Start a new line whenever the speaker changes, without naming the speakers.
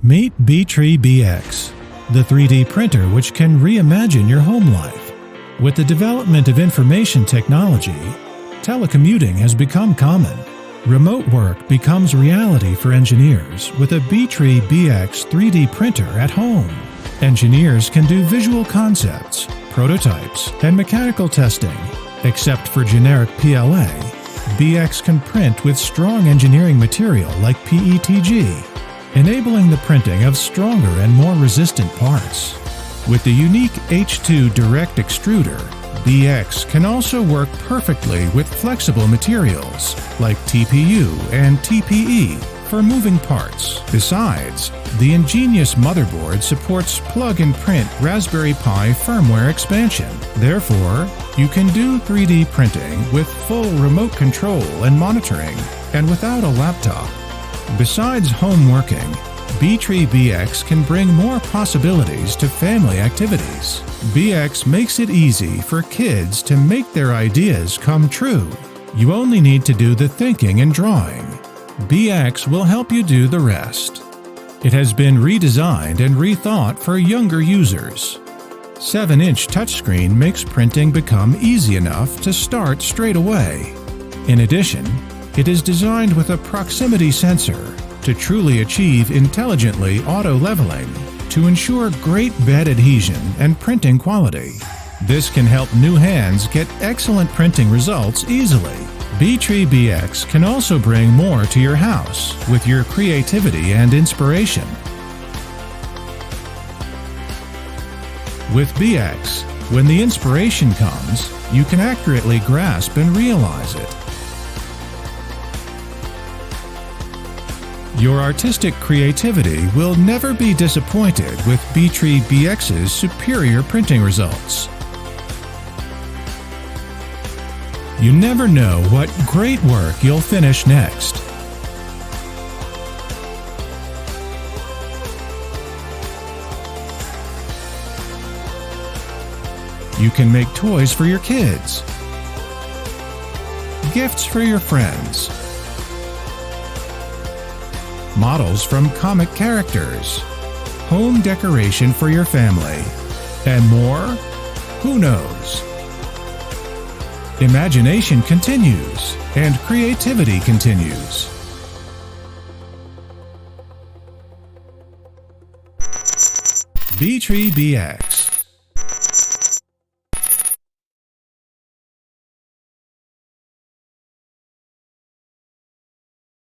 Meet BIQU BX, the 3D printer which can reimagine your home life. With the development of information technology, telecommuting has become common. Remote work becomes reality for engineers with a BIQU BX 3D printer at home. Engineers can do visual concepts, prototypes, and mechanical testing. Except for generic PLA, BX can print with strong engineering material like PETG, enabling the printing of stronger and more resistant parts. With the unique H2 direct extruder, BX can also work perfectly with flexible materials like TPU and TPE for moving parts. Besides, the ingenious motherboard supports plug-and-print Raspberry Pi firmware expansion. Therefore, you can do 3D printing with full remote control and monitoring, and without a laptop. Besides home working, BIQU BX can bring more possibilities to family activities. BX makes it easy for kids to make their ideas come true. You only need to do the thinking and drawing. BX will help you do the rest. It has been redesigned and rethought for younger users. 7-inch touchscreen makes printing become easy enough to start straight away. In addition, it is designed with a proximity sensor to truly achieve intelligently auto-leveling to ensure great bed adhesion and printing quality. This can help new hands get excellent printing results easily. BIQU BX can also bring more to your house with your creativity and inspiration. With BX, when the inspiration comes, you can accurately grasp and realize it. Your artistic creativity will never be disappointed with BIQU BX's superior printing results. You never know what great work you'll finish next. You can make toys for your kids, gifts for your friends, models from comic characters, home decoration for your family, and more? Who knows? Imagination continues, and creativity continues. BIQU BX.